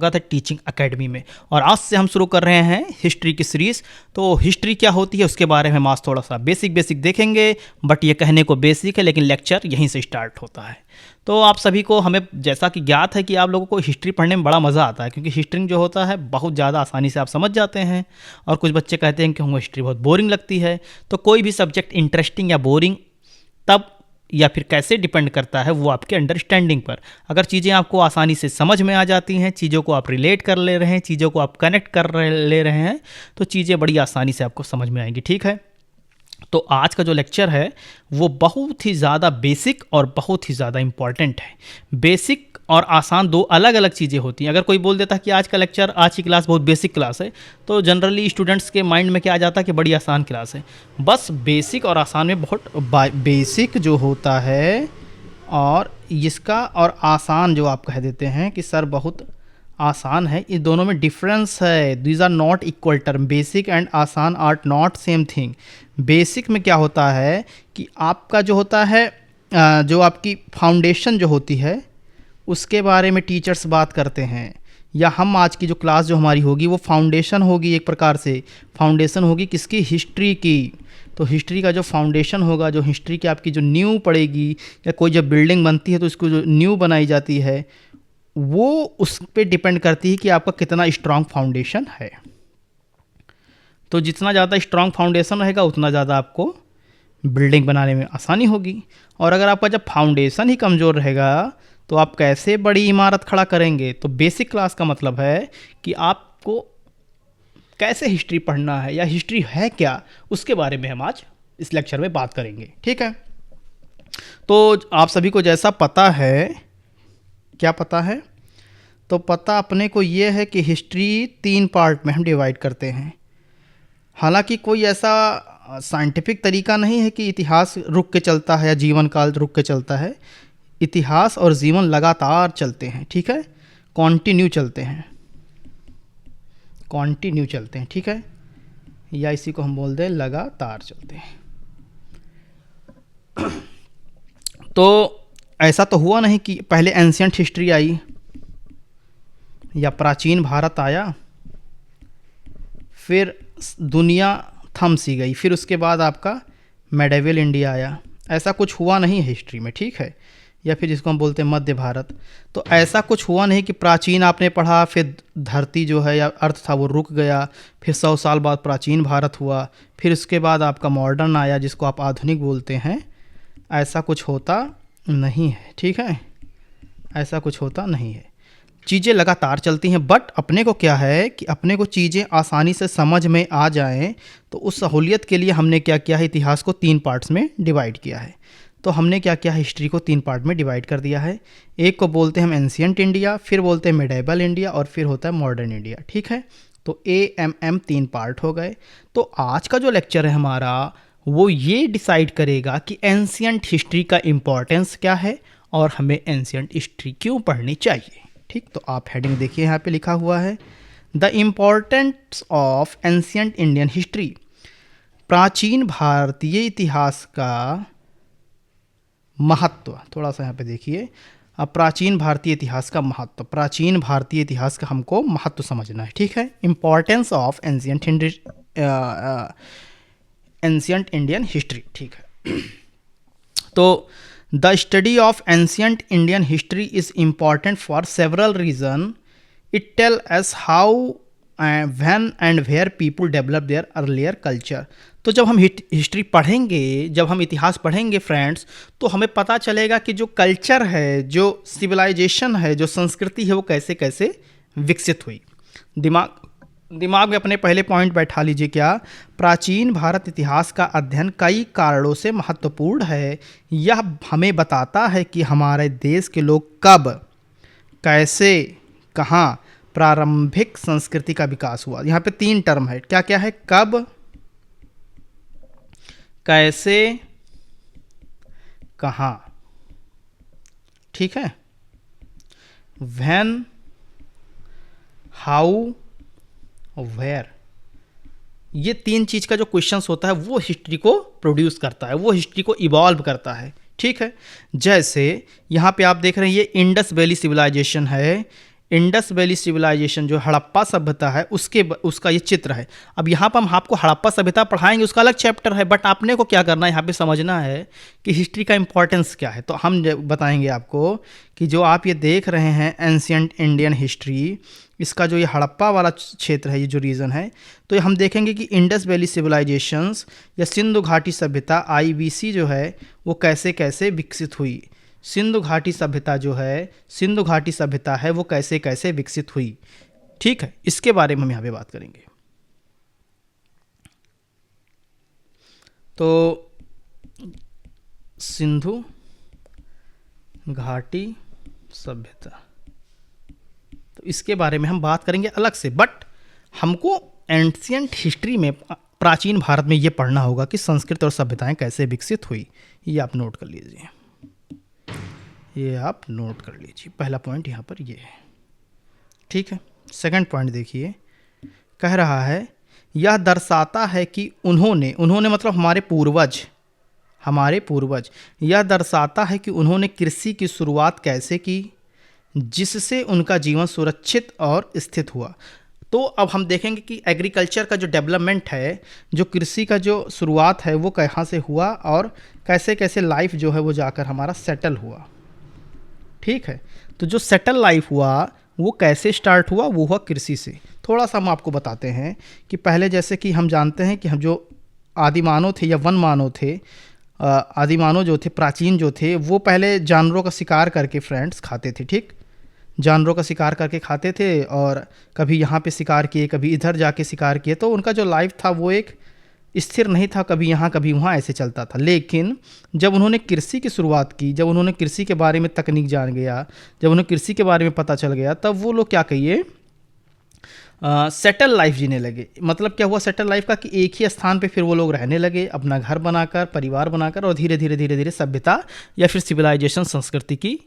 स्वागत है teaching academy में। और आज से हम शुरू कर रहे हैं हिस्ट्री की सीरीज़। तो हिस्ट्री क्या होती है उसके बारे में हम आज थोड़ा सा बेसिक देखेंगे। बट ये कहने को बेसिक है, लेकिन लेक्चर यहीं से स्टार्ट होता है। तो आप सभी को, हमें जैसा कि ज्ञात है कि आप लोगों को हिस्ट्री पढ़ने में बड़ा मज़ा आता है, क्योंकि हिस्ट्री जो होता है बहुत ज़्यादा आसानी से आप समझ जाते हैं। और कुछ बच्चे कहते हैं कि हमको हिस्ट्री बहुत बोरिंग लगती है। तो कोई भी सब्जेक्ट इंटरेस्टिंग या बोरिंग तब या फिर कैसे डिपेंड करता है वो आपके अंडरस्टैंडिंग पर। अगर चीज़ें आपको आसानी से समझ में आ जाती हैं, चीज़ों को आप रिलेट कर ले रहे हैं, चीज़ों को आप कनेक्ट ले रहे हैं, तो चीज़ें बड़ी आसानी से आपको समझ में आएंगी। ठीक है, तो आज का जो लेक्चर है वो बहुत ही ज़्यादा बेसिक और बहुत ही ज़्यादा इम्पॉर्टेंट है। बेसिक और आसान दो अलग अलग चीज़ें होती हैं। अगर कोई बोल देता है कि आज का लेक्चर, आज की क्लास बहुत बेसिक क्लास है, तो जनरली स्टूडेंट्स के माइंड में क्या आ जाता है कि बड़ी आसान क्लास है। बस बेसिक और आसान में बहुत बेसिक जो होता है और इसका और आसान जो आप कह देते हैं कि सर बहुत आसान है, इस दोनों में डिफरेंस है। These are not equal term. Basic and आसान are not same thing. Basic में क्या होता है कि आपका जो होता है, जो आपकी फाउंडेशन जो होती है उसके बारे में टीचर्स बात करते हैं, या हम आज की जो क्लास जो हमारी होगी वो फाउंडेशन होगी। एक प्रकार से फाउंडेशन होगी किसकी? हिस्ट्री की। तो हिस्ट्री का जो फाउंडेशन होगा, जो हिस्ट्री की आपकी जो नींव पड़ेगी, या कोई जब बिल्डिंग बनती है तो उसको जो नींव बनाई जाती है वो उस पर डिपेंड करती है कि आपका कितना स्ट्रांग फाउंडेशन है। तो जितना ज़्यादा स्ट्रांग फाउंडेशन रहेगा उतना ज़्यादा आपको बिल्डिंग बनाने में आसानी होगी। और अगर आपका जब फाउंडेशन ही कमज़ोर रहेगा तो आप कैसे बड़ी इमारत खड़ा करेंगे? तो बेसिक क्लास का मतलब है कि आपको कैसे हिस्ट्री पढ़ना है या हिस्ट्री है क्या, उसके बारे में हम आज इस लेक्चर में बात करेंगे। ठीक है, तो आप सभी को जैसा पता है, क्या पता है? तो पता अपने को ये है कि हिस्ट्री 3 पार्ट में हम डिवाइड करते हैं। हालांकि कोई ऐसा साइंटिफिक तरीका नहीं है कि इतिहास रुक के चलता है या जीवन काल रुक के चलता है। इतिहास और जीवन लगातार चलते हैं। ठीक है, कॉन्टिन्यू चलते हैं, कॉन्टिन्यू चलते हैं। ठीक है, या इसी को हम बोल दें लगातार चलते हैं। तो ऐसा तो हुआ नहीं कि पहले एंशियंट हिस्ट्री आई या प्राचीन भारत आया, फिर दुनिया थम सी गई, फिर उसके बाद आपका मेडिवल इंडिया आया। ऐसा कुछ हुआ नहीं है हिस्ट्री में। ठीक है, या फिर जिसको हम बोलते हैं मध्य भारत। तो ऐसा कुछ हुआ नहीं कि प्राचीन आपने पढ़ा फिर धरती जो है या अर्थ था वो रुक गया, फिर 100 साल बाद प्राचीन भारत हुआ, फिर उसके बाद आपका मॉडर्न आया जिसको आप आधुनिक बोलते हैं। ऐसा कुछ होता नहीं है। ठीक है, ऐसा कुछ होता नहीं है। चीज़ें लगातार चलती हैं। बट अपने को क्या है कि अपने को चीज़ें आसानी से समझ में आ जाएं, तो उस सहूलियत के लिए हमने क्या किया है, इतिहास को 3 पार्ट्स में डिवाइड किया है। तो हमने क्या किया, हिस्ट्री को 3 पार्ट में डिवाइड कर दिया है। एक को बोलते हैं हम एंशियंट इंडिया, फिर बोलते हैं मिडेवल इंडिया, और फिर होता है मॉडर्न इंडिया। ठीक है, तो AMM 3 पार्ट हो गए। तो आज का जो लेक्चर है हमारा वो ये डिसाइड करेगा कि एंशियंट हिस्ट्री का इम्पोर्टेंस क्या है और हमें एंशियंट हिस्ट्री क्यों पढ़नी चाहिए। ठीक, तो आप हेडिंग देखिए, यहाँ पे लिखा हुआ है the importance of ancient Indian history. प्राचीन भारतीय इतिहास का महत्व। थोड़ा सा यहाँ पे देखिए, अब प्राचीन भारतीय इतिहास का महत्व, प्राचीन भारतीय इतिहास का हमको महत्व समझना है। ठीक है, importance of ancient Indian history. ठीक है, तो the study of ancient Indian history is important for several reason. It tell us how when and where people develop their earlier culture. तो जब हम हिस्ट्री पढ़ेंगे, जब हम इतिहास पढ़ेंगे फ्रेंड्स, तो हमें पता चलेगा कि जो कल्चर है, जो सिविलाइजेशन है, जो संस्कृति है, वो कैसे कैसे विकसित हुई। दिमाग में अपने पहले पॉइंट बैठा लीजिए। क्या? प्राचीन भारत इतिहास का अध्ययन कई कारणों से महत्वपूर्ण है। यह हमें बताता है कि हमारे देश के लोग कब, कैसे, कहाँ प्रारंभिक संस्कृति का विकास हुआ। यहाँ पे 3 टर्म है। क्या क्या है? कब, कैसे, कहाँ। ठीक है, व्हेन, हाउ, वेयर। ये 3 चीज का जो क्वेश्चंस होता है वो हिस्ट्री को प्रोड्यूस करता है, वो हिस्ट्री को इवॉल्व करता है। ठीक है, जैसे यहाँ पे आप देख रहे हैं ये इंडस वैली सिविलाइजेशन है। इंडस वैली सिविलाइजेशन जो हड़प्पा सभ्यता है उसका ये चित्र है। अब यहाँ पर हम आपको हड़प्पा सभ्यता पढ़ाएंगे, उसका अलग चैप्टर है, बट आपने को क्या करना है यहाँ पे समझना है कि हिस्ट्री का इंपॉर्टेंस क्या है। तो हम बताएंगे आपको कि जो आप ये देख रहे हैं एंशियंट इंडियन हिस्ट्री, इसका जो ये हड़प्पा वाला क्षेत्र है, ये जो रीजन है, तो हम देखेंगे कि इंडस वैली सिविलाइजेशंस या सिंधु घाटी सभ्यता IVC जो है वो कैसे कैसे विकसित हुई। सिंधु घाटी सभ्यता जो है, सिंधु घाटी सभ्यता है वो कैसे कैसे विकसित हुई, ठीक है, इसके बारे में हम यहाँ पे बात करेंगे। तो सिंधु घाटी सभ्यता, तो इसके बारे में हम बात करेंगे अलग से, बट हमको एंशियंट हिस्ट्री में, प्राचीन भारत में ये पढ़ना होगा कि संस्कृति और सभ्यताएं कैसे विकसित हुई। ये आप नोट कर लीजिए, ये आप नोट कर लीजिए, पहला पॉइंट यहाँ पर ये है, ठीक है। सेकंड पॉइंट देखिए, कह रहा है यह दर्शाता है कि उन्होंने मतलब हमारे पूर्वज, यह दर्शाता है कि उन्होंने कृषि की शुरुआत कैसे की जिससे उनका जीवन सुरक्षित और स्थित हुआ। तो अब हम देखेंगे कि एग्रीकल्चर का जो डेवलपमेंट है, जो कृषि का जो शुरुआत है वो कहाँ से हुआ और कैसे कैसे लाइफ जो है वो जाकर हमारा सेटल हुआ, ठीक है। तो जो सेटल लाइफ हुआ वो कैसे स्टार्ट हुआ, वो हुआ कृषि से। थोड़ा सा हम आपको बताते हैं कि पहले जैसे कि हम जानते हैं कि हम जो आदिमानव थे या वन मानव थे, आदिमानव जो थे, प्राचीन जो थे, वो पहले जानवरों का शिकार करके फ्रेंड्स खाते थे, ठीक, जानवरों का शिकार करके खाते थे और कभी यहाँ पे शिकार किए, कभी इधर जाके शिकार किए। तो उनका जो लाइफ था वो एक स्थिर नहीं था, कभी यहाँ कभी वहाँ ऐसे चलता था। लेकिन जब उन्होंने कृषि की शुरुआत की, जब उन्होंने कृषि के बारे में तकनीक जान गया, जब उन्हें कृषि के बारे में पता चल गया, तब वो लोग क्या कहिए सेटल लाइफ जीने लगे। मतलब क्या हुआ सेटल लाइफ का कि एक ही स्थान पे फिर वो लोग रहने लगे, अपना घर बनाकर, परिवार बनाकर, और धीरे धीरे धीरे धीरे सभ्यता या फिर सिविलाइजेशन, संस्कृति की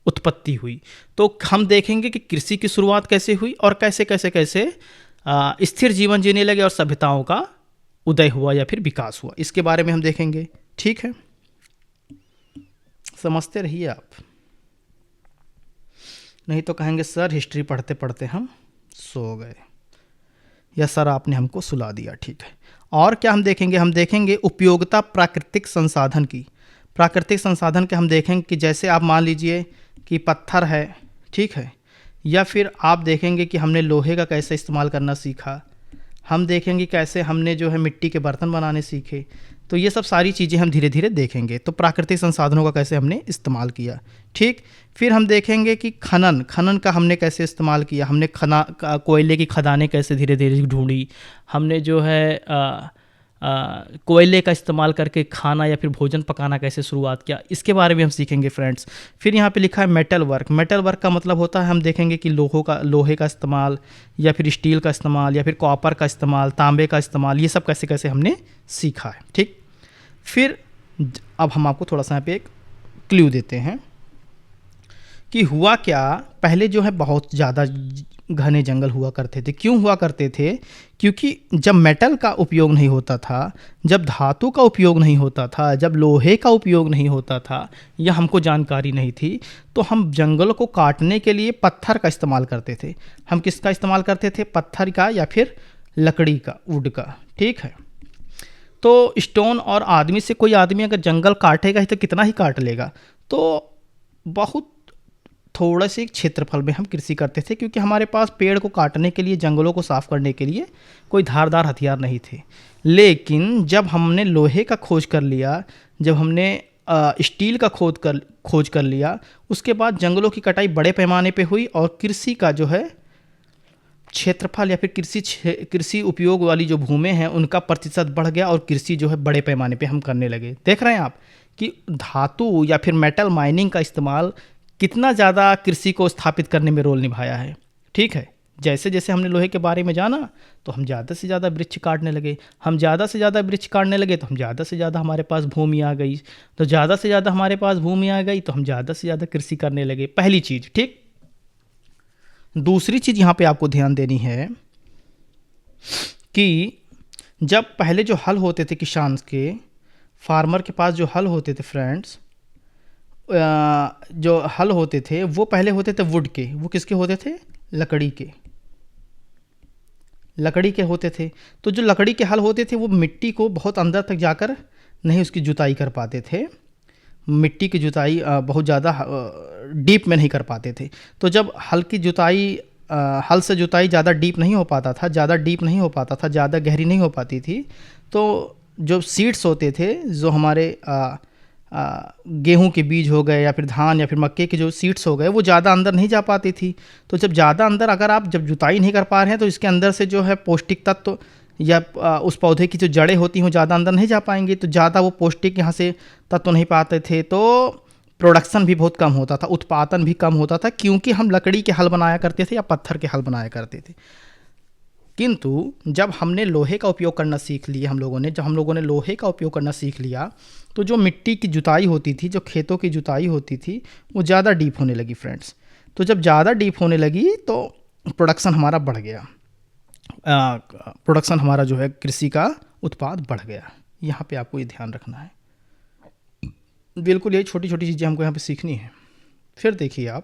उत्पत्ति हुई। तो हम देखेंगे कि कृषि की शुरुआत कैसे हुई और कैसे कैसे कैसे स्थिर जीवन जीने लगे और सभ्यताओं का उदय हुआ या फिर विकास हुआ, इसके बारे में हम देखेंगे, ठीक है। समझते रहिए आप, नहीं तो कहेंगे सर हिस्ट्री पढ़ते पढ़ते हम सो गए, या सर आपने हमको सुला दिया, ठीक है। और क्या हम देखेंगे उपयोगिता प्राकृतिक संसाधन की। प्राकृतिक संसाधन के हम देखेंगे कि जैसे आप मान लीजिए कि पत्थर है, ठीक है, या फिर आप देखेंगे कि हमने लोहे का कैसे इस्तेमाल करना सीखा, हम देखेंगे कैसे हमने जो है मिट्टी के बर्तन बनाने सीखे। तो ये सब सारी चीज़ें हम धीरे धीरे देखेंगे। तो प्राकृतिक संसाधनों का कैसे हमने इस्तेमाल किया, ठीक। फिर हम देखेंगे कि खनन का हमने कैसे इस्तेमाल किया, हमने कोयले की खदानें कैसे धीरे धीरे ढूंढी, हमने जो है कोयले का इस्तेमाल करके खाना या फिर भोजन पकाना कैसे शुरुआत किया, इसके बारे में हम सीखेंगे फ्रेंड्स। फिर यहाँ पे लिखा है मेटल वर्क का मतलब होता है, हम देखेंगे कि लोहे का इस्तेमाल या फिर स्टील का इस्तेमाल या फिर कॉपर का इस्तेमाल, तांबे का इस्तेमाल, ये सब कैसे कैसे हमने सीखा है, ठीक। फिर अब हम आपको थोड़ा सा यहाँ पे एक क्लू देते हैं कि हुआ क्या, पहले जो है बहुत ज़्यादा घने जंगल हुआ करते थे। क्यों हुआ करते थे? क्योंकि जब मेटल का उपयोग नहीं होता था, जब धातु का उपयोग नहीं होता था, जब लोहे का उपयोग नहीं होता था, यह हमको जानकारी नहीं थी, तो हम जंगलों को काटने के लिए पत्थर का इस्तेमाल करते थे। हम किसका इस्तेमाल करते थे? पत्थर का या फिर लकड़ी का, वुड का, ठीक है। तो स्टोन और आदमी से, कोई आदमी अगर जंगल काटेगा ही तो कितना ही काट लेगा, तो बहुत थोड़ा से क्षेत्रफल में हम कृषि करते थे, क्योंकि हमारे पास पेड़ को काटने के लिए, जंगलों को साफ करने के लिए कोई धारदार हथियार नहीं थे। लेकिन जब हमने लोहे का खोज कर लिया, जब हमने स्टील का खोज कर लिया, उसके बाद जंगलों की कटाई बड़े पैमाने पे हुई और कृषि का जो है क्षेत्रफल या फिर कृषि उपयोग वाली जो भूमि हैं उनका प्रतिशत बढ़ गया और कृषि जो है बड़े पैमाने पे हम करने लगे। देख रहे हैं आप कि धातु या फिर मेटल माइनिंग का इस्तेमाल कितना ज़्यादा कृषि को स्थापित करने में रोल निभाया है, ठीक है। जैसे जैसे हमने लोहे के बारे में जाना तो हम ज़्यादा से ज़्यादा वृक्ष काटने लगे, हम ज़्यादा से ज़्यादा वृक्ष काटने लगे तो हम ज़्यादा से ज़्यादा हमारे पास भूमि आ गई, तो ज़्यादा से ज़्यादा हमारे पास भूमि आ गई तो हम ज़्यादा से ज़्यादा कृषि करने लगे, पहली चीज़, ठीक। दूसरी चीज़ यहाँ पे आपको ध्यान देनी है कि जब पहले जो हल होते थे किसान के, फार्मर के पास जो हल होते थे फ्रेंड्स, जो हल होते थे वो पहले होते थे वुड के, वो किसके होते थे? लकड़ी के, लकड़ी के होते थे। तो जो लकड़ी के हल होते थे वो मिट्टी को बहुत अंदर तक जाकर नहीं उसकी जुताई कर पाते थे, मिट्टी की जुताई बहुत ज़्यादा डीप में नहीं कर पाते थे। तो जब हल की जुताई हल से जुताई ज़्यादा डीप नहीं हो पाता था, ज़्यादा डीप नहीं हो पाता था, ज़्यादा गहरी नहीं हो पाती थी, तो जो सीड्स होते थे, जो हमारे गेहूं के बीज हो गए या फिर धान या फिर मक्के के जो सीड्स हो गए, वो ज़्यादा अंदर नहीं जा पाती थी। तो जब ज़्यादा अंदर अगर आप जब जुताई नहीं कर पा रहे हैं तो इसके अंदर से जो है पौष्टिक तत्व या उस पौधे की जो जड़ें होती हैं वो ज़्यादा अंदर नहीं जा पाएंगी, तो ज़्यादा वो पौष्टिक यहाँ से तत्व नहीं पाते थे, तो प्रोडक्शन भी बहुत कम होता था, उत्पादन भी कम होता था, क्योंकि हम लकड़ी के हल बनाया करते थे या पत्थर के हल बनाया करते थे। किंतु जब हमने लोहे का उपयोग करना सीख लिया, जब हम लोगों ने लोहे का उपयोग करना सीख लिया, तो जो मिट्टी की जुताई होती थी, जो खेतों की जुताई होती थी, वो ज़्यादा डीप होने लगी फ्रेंड्स। तो जब ज़्यादा डीप होने लगी तो प्रोडक्शन हमारा बढ़ गया, प्रोडक्शन हमारा जो है कृषि का उत्पाद बढ़ गया। यहाँ पे आपको ये ध्यान रखना है, बिल्कुल यही छोटी छोटी चीज़ें हमको यहाँ पे सीखनी है। फिर देखिए आप,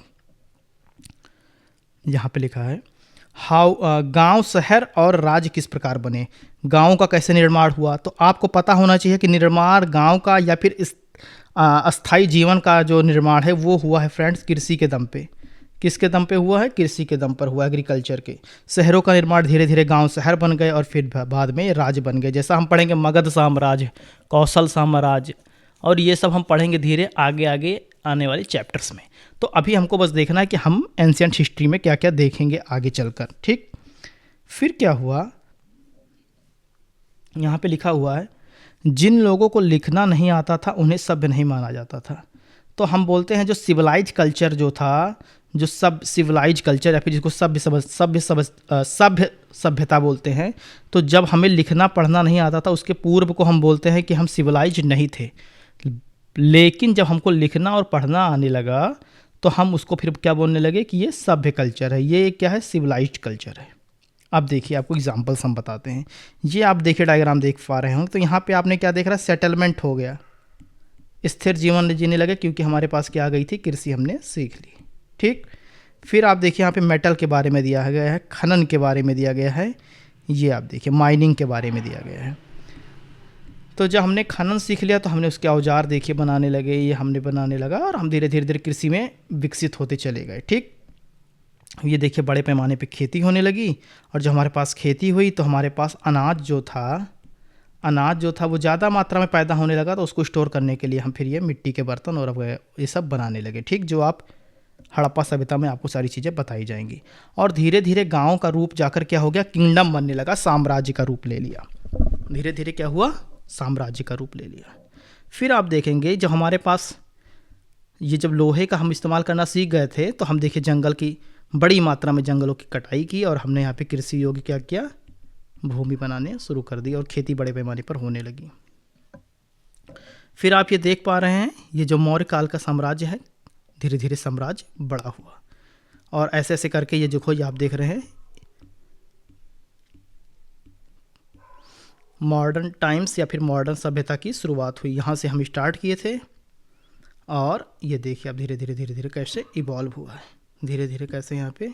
यहाँ पे लिखा है हाउ गांव, शहर और राज्य किस प्रकार बने, गांव का कैसे निर्माण हुआ। तो आपको पता होना चाहिए कि निर्माण गांव का या फिर इस अस्थाई जीवन का जो निर्माण है वो हुआ है फ्रेंड्स कृषि के दम पे। किसके दम पे हुआ है? कृषि के दम पर हुआ, एग्रीकल्चर के। शहरों का निर्माण धीरे धीरे गांव शहर बन गए और फिर बाद में राज्य बन गए। जैसा हम पढ़ेंगे मगध साम्राज्य, कौशल साम्राज्य, और ये सब हम पढ़ेंगे धीरे आगे आगे आने वाले चैप्टर्स में। तो अभी हमको बस देखना है कि हम एंशिएंट हिस्ट्री में क्या क्या देखेंगे आगे चलकर, ठीक। फिर क्या हुआ, यहाँ पे लिखा हुआ है जिन लोगों को लिखना नहीं आता था उन्हें सभ्य नहीं माना जाता था। तो हम बोलते हैं जो सिविलाइज कल्चर जो था, जो सब सिविलाइज कल्चर या फिर जिसको सभ्य सभ्यता बोलते हैं, तो जब हमें लिखना पढ़ना नहीं आता था उसके पूर्व को हम बोलते हैं कि हम सिविलाइज नहीं थे। लेकिन जब हमको लिखना और पढ़ना आने लगा तो हम उसको फिर क्या बोलने लगे कि ये सभ्य कल्चर है, ये क्या है? सिविलाइज्ड कल्चर है। अब देखिए आपको एग्जांपल्स हम बताते हैं। ये आप देखिए डायग्राम देख पा रहे होंगे, तो यहाँ पे आपने क्या देख रहा है? सेटलमेंट हो गया, स्थिर जीवन जीने लगे, क्योंकि हमारे पास क्या आ गई थी? कृषि हमने सीख ली, ठीक। फिर आप देखिए यहाँ पे मेटल के बारे में दिया गया है, खनन के बारे में दिया गया है, ये आप देखिए माइनिंग के बारे में दिया गया है। तो जब हमने खनन सीख लिया तो हमने उसके औजार देखिए बनाने लगे, ये हमने बनाने लगा और हम धीरे धीरे कृषि में विकसित होते चले गए, ठीक। ये देखिए बड़े पैमाने पे खेती होने लगी, और जब हमारे पास खेती हुई तो हमारे पास अनाज जो था वो ज़्यादा मात्रा में पैदा होने लगा, तो उसको स्टोर करने के लिए हम फिर ये मिट्टी के बर्तन और ये सब बनाने लगे, ठीक। जो आप हड़प्पा सभ्यता में आपको सारी चीज़ें बताई जाएंगी। और धीरे धीरे गाँव का रूप जाकर क्या हो गया? किंगडम बनने लगा, साम्राज्य का रूप ले लिया। धीरे धीरे क्या हुआ? साम्राज्य का रूप ले लिया। फिर आप देखेंगे जब हमारे पास ये जब लोहे का हम इस्तेमाल करना सीख गए थे तो हम देखिए जंगल की बड़ी मात्रा में जंगलों की कटाई की और हमने यहाँ पे कृषि योग्य क्या किया? भूमि बनाने शुरू कर दी और खेती बड़े पैमाने पर होने लगी। फिर आप ये देख पा रहे हैं ये जो मौर्य काल का साम्राज्य है, धीरे धीरे साम्राज्य बड़ा हुआ और ऐसे ऐसे करके ये जो खोज आप देख रहे हैं मॉडर्न टाइम्स या फिर मॉडर्न सभ्यता की शुरुआत हुई। यहाँ से हम स्टार्ट किए थे और ये देखिए अब धीरे धीरे कैसे इवॉल्व हुआ है, धीरे धीरे कैसे यहाँ पे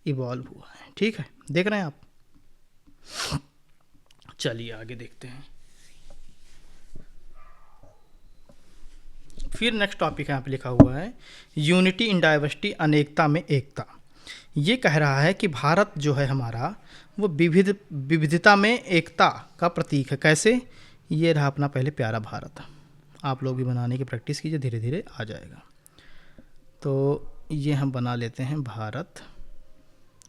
इवॉल्व हुआ है, ठीक है। देख रहे हैं आप? चलिए आगे देखते हैं। फिर नेक्स्ट टॉपिक यहाँ पे लिखा हुआ है यूनिटी इन डाइवर्सिटी, अनेकता में एकता। ये कह रहा है कि भारत जो है हमारा वो विविधता में एकता का प्रतीक है। कैसे? ये रहा अपना पहले प्यारा भारत। आप लोग भी बनाने की प्रैक्टिस कीजिए, धीरे धीरे आ जाएगा। तो ये हम बना लेते हैं भारत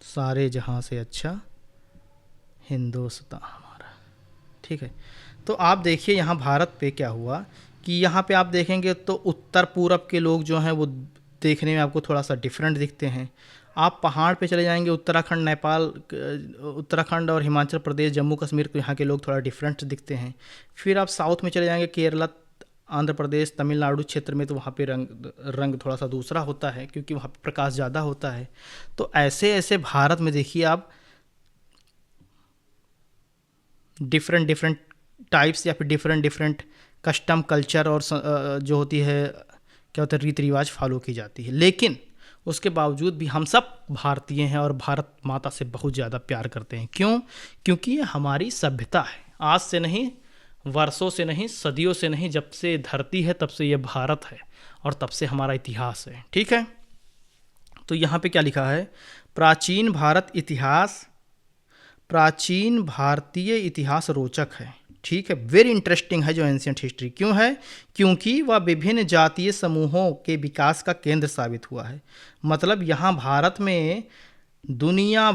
सारे जहाँ से अच्छा हिंदुस्तान हमारा, ठीक है। तो आप देखिए यहाँ भारत पे क्या हुआ कि यहाँ पे आप देखेंगे तो उत्तर पूरब के लोग जो हैं वो देखने में आपको थोड़ा सा डिफरेंट दिखते हैं। आप पहाड़ पे चले जाएंगे उत्तराखंड, नेपाल, उत्तराखंड और हिमाचल प्रदेश, जम्मू कश्मीर को यहाँ के लोग थोड़ा डिफरेंट दिखते हैं। फिर आप साउथ में चले जाएंगे केरला, आंध्र प्रदेश, तमिलनाडु क्षेत्र में, तो वहाँ पे रंग थोड़ा सा दूसरा होता है क्योंकि वहाँ पे प्रकाश ज़्यादा होता है। तो ऐसे ऐसे भारत में देखिए आप डिफरेंट टाइप्स या फिर डिफरेंट कस्टम कल्चर और जो होती है क्या होता है, रीति रिवाज फॉलो की जाती है। लेकिन उसके बावजूद भी हम सब भारतीय हैं और भारत माता से बहुत ज़्यादा प्यार करते हैं। क्यों? क्योंकि ये हमारी सभ्यता है। आज से नहीं, वर्षों से नहीं, सदियों से नहीं, जब से धरती है तब से ये भारत है और तब से हमारा इतिहास है। ठीक है, तो यहाँ पे क्या लिखा है, प्राचीन भारत इतिहास, प्राचीन भारतीय इतिहास रोचक है। ठीक है, वेरी इंटरेस्टिंग है जो एंशियंट हिस्ट्री। क्यों है? क्योंकि वह विभिन्न जातीय समूहों के विकास का केंद्र साबित हुआ है। मतलब यहाँ भारत में दुनिया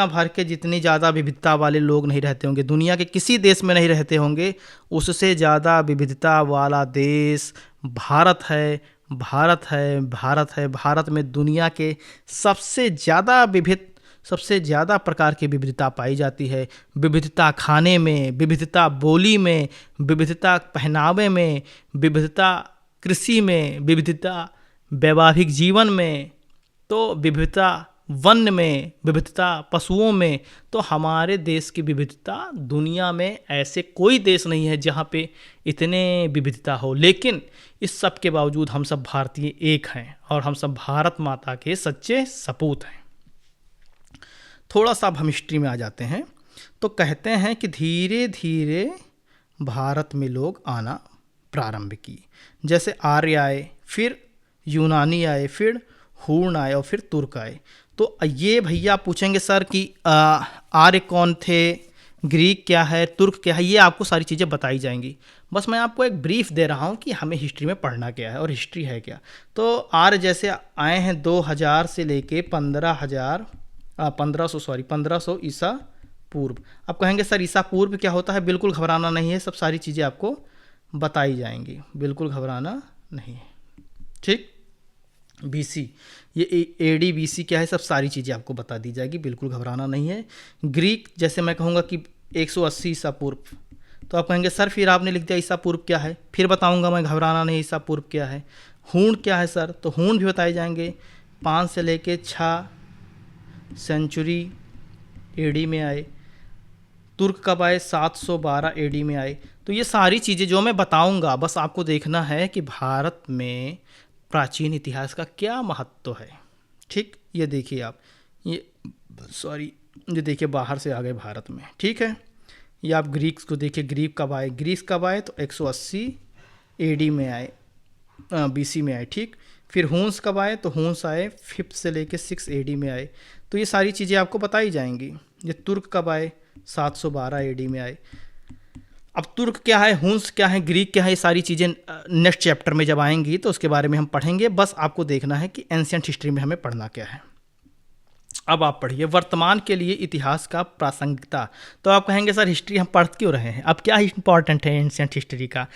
भर के जितनी ज़्यादा विविधता वाले लोग नहीं रहते होंगे, दुनिया के किसी देश में नहीं रहते होंगे, उससे ज़्यादा विविधता वाला देश भारत है। भारत में दुनिया के सबसे ज़्यादा प्रकार की विविधता पाई जाती है। विविधता खाने में, विविधता बोली में, विविधता पहनावे में, विविधता कृषि में, विविधता वैवाहिक जीवन में, तो विविधता वन में, विविधता पशुओं में। तो हमारे देश की विविधता, दुनिया में ऐसे कोई देश नहीं है जहाँ पे इतने विविधता हो। लेकिन इस सब के बावजूद हम सब भारतीय एक हैं और हम सब भारत माता के सच्चे सपूत हैं। थोड़ा सा अब हम हिस्ट्री में आ जाते हैं। तो कहते हैं कि धीरे धीरे भारत में लोग आना प्रारंभ किए। जैसे आर्य आए, फिर यूनानी आए, फिर हूण आए और फिर तुर्क आए। तो ये भैया पूछेंगे सर कि आर्य कौन थे, ग्रीक क्या है, तुर्क क्या है, ये आपको सारी चीज़ें बताई जाएंगी। बस मैं आपको एक ब्रीफ दे रहा हूँ कि हमें हिस्ट्री में पढ़ना क्या है और हिस्ट्री है क्या। तो आर्य जैसे आए हैं 2000 से लेके 1500 ईसा पूर्व। अब कहेंगे सर ईसा पूर्व क्या होता है? बिल्कुल घबराना नहीं है, सब सारी चीज़ें आपको बताई जाएंगी, बिल्कुल घबराना नहीं है। ठीक, बीसी, ये एडी बीसी क्या है, सब सारी चीज़ें आपको बता दी जाएगी, बिल्कुल घबराना नहीं है। ग्रीक जैसे मैं कहूँगा कि 180 ईसा पूर्व, तो आप कहेंगे सर फिर आपने लिख दिया ईसा पूर्व क्या है, फिर बताऊँगा मैं, घबराना नहीं, ईसा पूर्व क्या है। हूण क्या है सर? तो हूण भी बताए जाएंगे। 5 से लेके 6 सेंचुरी एडी में आए। तुर्क कब आए? 712 एडी में आए। तो ये सारी चीज़ें जो मैं बताऊंगा, बस आपको देखना है कि भारत में प्राचीन इतिहास का क्या महत्व है। ठीक, ये देखिए आप, ये देखिए बाहर से आ गए भारत में। ठीक है, ये आप ग्रीक को देखिए, ग्रीक कब आए? ग्रीस कब आए? तो 180 एडी में आए, बीसी में आए। ठीक, फिर हूंस कब आए? तो हूंस आए 5 से लेके 6 एडी में आए। तो ये सारी चीज़ें आपको बताई जाएंगी। ये तुर्क कब आए? 712 एडी में आए। अब तुर्क क्या है, हूंस क्या है, ग्रीक क्या है, ये सारी चीज़ें नेक्स्ट चैप्टर में जब आएंगी तो उसके बारे में हम पढ़ेंगे। बस आपको देखना है कि एंशिएंट हिस्ट्री में हमें पढ़ना क्या है। अब आप पढ़िए वर्तमान के लिए इतिहास का प्रासंगिकता। तो आप कहेंगे सर हिस्ट्री हम पढ़ क्यों रहे हैं, अब क्या इंपॉर्टेंट है एंशिएंट हिस्ट्री का?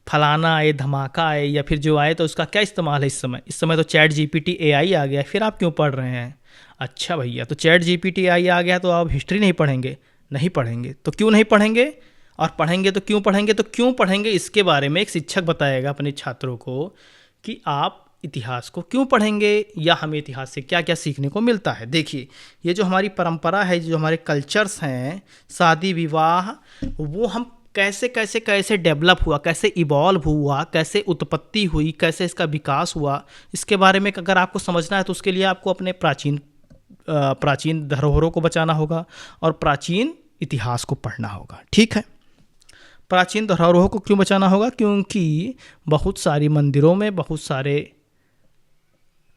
फलाना आए, धमाका आए या फिर जो आए तो उसका क्या इस्तेमाल है इस समय तो चैट जीपीटी एआई आ गया, फिर आप क्यों पढ़ रहे हैं? अच्छा भैया, तो चैट जीपीटी एआई आ गया तो आप हिस्ट्री नहीं पढ़ेंगे? नहीं पढ़ेंगे। तो क्यों नहीं पढ़ेंगे? और पढ़ेंगे तो क्यों पढ़ेंगे? तो क्यों पढ़ेंगे इसके बारे में एक शिक्षक बताएगा अपने छात्रों को कि आप इतिहास को क्यों पढ़ेंगे या हमें इतिहास से क्या क्या सीखने को मिलता है। देखिए, ये जो हमारी परंपरा है, जो हमारे कल्चर्स हैं, शादी विवाह, वो हम कैसे डेवलप हुआ, कैसे इवॉल्व हुआ, कैसे उत्पत्ति हुई, कैसे इसका विकास हुआ, इसके बारे में अगर आपको समझना है तो उसके लिए आपको अपने प्राचीन धरोहरों को बचाना होगा और प्राचीन इतिहास को पढ़ना होगा। ठीक है, प्राचीन धरोहरों को क्यों बचाना होगा? क्योंकि बहुत सारी मंदिरों में, बहुत सारे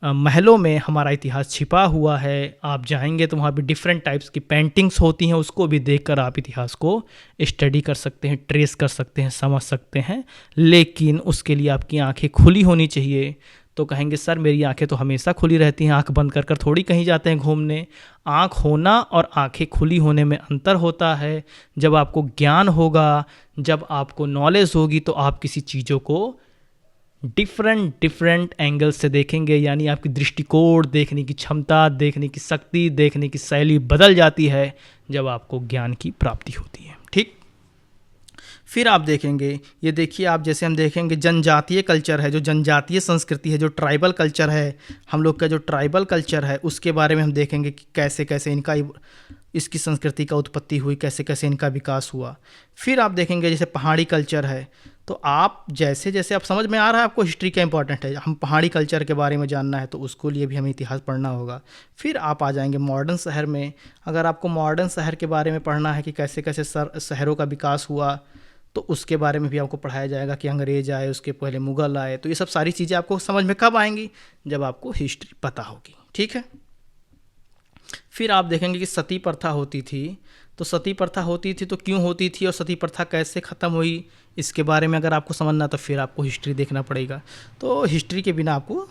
महलों में हमारा इतिहास छिपा हुआ है। आप जाएंगे तो वहाँ पे डिफरेंट टाइप्स की पेंटिंग्स होती हैं, उसको भी देखकर आप इतिहास को स्टडी कर सकते हैं, ट्रेस कर सकते हैं, समझ सकते हैं। लेकिन उसके लिए आपकी आंखें खुली होनी चाहिए। तो कहेंगे सर मेरी आंखें तो हमेशा खुली रहती हैं, आंख बंद कर कर थोड़ी कहीं जाते हैं घूमने। आंख होना और आंखें खुली होने में अंतर होता है। जब आपको ज्ञान होगा, जब आपको नॉलेज होगी तो आप किसी चीज़ों को डिफरेंट एंगल से देखेंगे, यानी आपकी दृष्टिकोण, देखने की क्षमता, देखने की शक्ति, देखने की शैली बदल जाती है जब आपको ज्ञान की प्राप्ति होती है। ठीक, फिर आप देखेंगे, ये देखिए आप, जैसे हम देखेंगे जनजातीय कल्चर है, जो जनजातीय संस्कृति है, जो ट्राइबल कल्चर है, हम लोग का जो ट्राइबल कल्चर है उसके बारे में हम देखेंगे कि कैसे कैसे इसकी संस्कृति का उत्पत्ति हुई, कैसे कैसे इनका विकास हुआ। फिर आप देखेंगे जैसे पहाड़ी कल्चर है, तो आप जैसे जैसे आप समझ में आ रहा है आपको हिस्ट्री क्या इंपॉर्टेंट है, हम पहाड़ी कल्चर के बारे में जानना है तो उसको लिए भी हमें इतिहास पढ़ना होगा। फिर आप आ जाएंगे मॉडर्न शहर में, अगर आपको मॉडर्न शहर के बारे में पढ़ना है कि कैसे कैसे शहरों का विकास हुआ, तो उसके बारे में भी आपको पढ़ाया जाएगा कि अंग्रेज आए, उसके पहले मुग़ल आए। तो ये सब सारी चीज़ें आपको समझ में कब आएंगी, जब आपको हिस्ट्री पता होगी। ठीक है। फिर आप देखेंगे कि सती प्रथा होती थी, तो सती प्रथा होती थी तो क्यों होती थी और सती प्रथा कैसे ख़त्म हुई, इसके बारे में अगर आपको समझना तो फिर आपको हिस्ट्री देखना पड़ेगा। तो हिस्ट्री के बिना आपको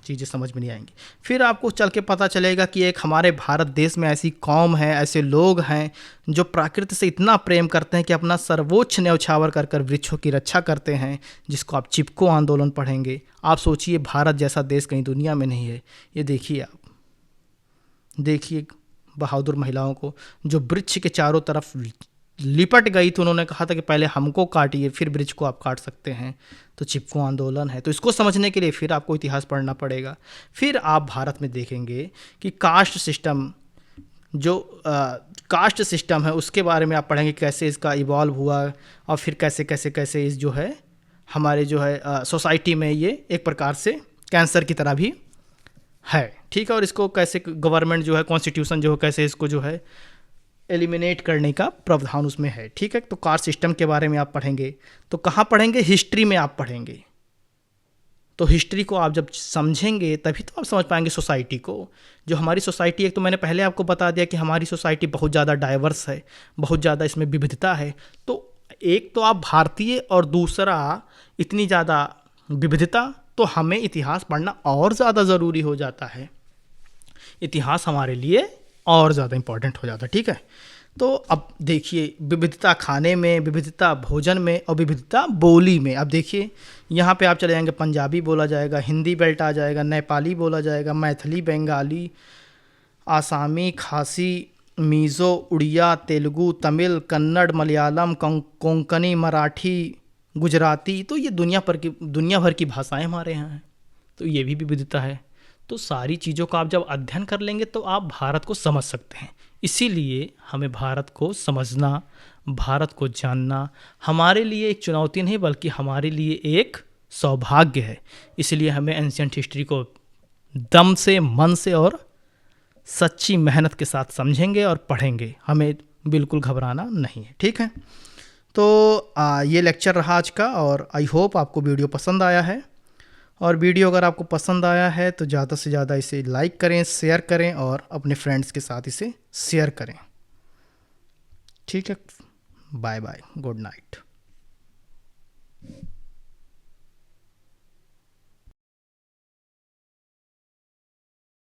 चीज़ें समझ में नहीं आएंगी। फिर आपको चल के पता चलेगा कि एक हमारे भारत देश में ऐसी कौम है, ऐसे लोग हैं जो प्रकृति से इतना प्रेम करते हैं कि अपना सर्वोच्च न्यौछावर कर कर वृक्षों की रक्षा करते हैं, जिसको आप चिपको आंदोलन पढ़ेंगे। आप सोचिए भारत जैसा देश कहीं दुनिया में नहीं है। ये देखिए, आप देखिए बहादुर महिलाओं को जो वृक्ष के चारों तरफ लिपट गई थी, उन्होंने कहा था कि पहले हमको काटिए फिर वृक्ष को आप काट सकते हैं। तो चिपको आंदोलन है। तो इसको समझने के लिए फिर आपको इतिहास पढ़ना पड़ेगा। फिर आप भारत में देखेंगे कि कास्ट सिस्टम, जो कास्ट सिस्टम है उसके बारे में आप पढ़ेंगे कैसे इसका इवॉल्व हुआ, और फिर कैसे कैसे कैसे इस जो है हमारे जो है सोसाइटी में ये एक प्रकार से कैंसर की तरह भी है। ठीक है। और इसको कैसे गवर्नमेंट जो है, कॉन्स्टिट्यूशन जो है, कैसे इसको जो है एलिमिनेट करने का प्रावधान उसमें है। ठीक है। तो कास्ट सिस्टम के बारे में आप पढ़ेंगे। तो कहाँ पढ़ेंगे, हिस्ट्री में आप पढ़ेंगे। तो हिस्ट्री को आप जब समझेंगे तभी तो आप समझ पाएंगे सोसाइटी को। जो हमारी सोसाइटी, एक तो मैंने पहले आपको बता दिया कि हमारी सोसाइटी बहुत ज़्यादा डाइवर्स है, बहुत ज़्यादा इसमें विविधता है। तो एक तो आप भारतीय, और दूसरा इतनी ज़्यादा विविधता, तो हमें इतिहास पढ़ना और ज़्यादा ज़रूरी हो जाता है। इतिहास हमारे लिए और ज़्यादा इम्पोर्टेंट हो जाता है। ठीक है। तो अब देखिए, विविधता खाने में, विविधता भोजन में, और विविधता बोली में। अब देखिए यहाँ पे आप चले जाएंगे, पंजाबी बोला जाएगा, हिंदी बेल्ट आ जाएगा, नेपाली बोला जाएगा, मैथिली, बंगाली, आसामी, खासी, मीज़ो, उड़िया, तेलुगु, तमिल, कन्नड़, मलयालम, कोंकणी, मराठी, गुजराती। तो ये दुनिया भर की भाषाएं हमारे यहाँ हैं। तो ये भी विविधता है। तो सारी चीज़ों का आप जब अध्ययन कर लेंगे तो आप भारत को समझ सकते हैं। इसीलिए हमें भारत को समझना, भारत को जानना हमारे लिए एक चुनौती नहीं बल्कि हमारे लिए एक सौभाग्य है। इसलिए हमें एंशिएंट हिस्ट्री को दम से, मन से और सच्ची मेहनत के साथ समझेंगे और पढ़ेंगे। हमें बिल्कुल घबराना नहीं है। ठीक है। तो ये लेक्चर रहा आज का, और आई होप आपको वीडियो पसंद आया है। और वीडियो अगर आपको पसंद आया है तो ज़्यादा से ज़्यादा इसे लाइक करें, शेयर करें, और अपने फ्रेंड्स के साथ इसे शेयर करें। ठीक है। Bye bye, good night.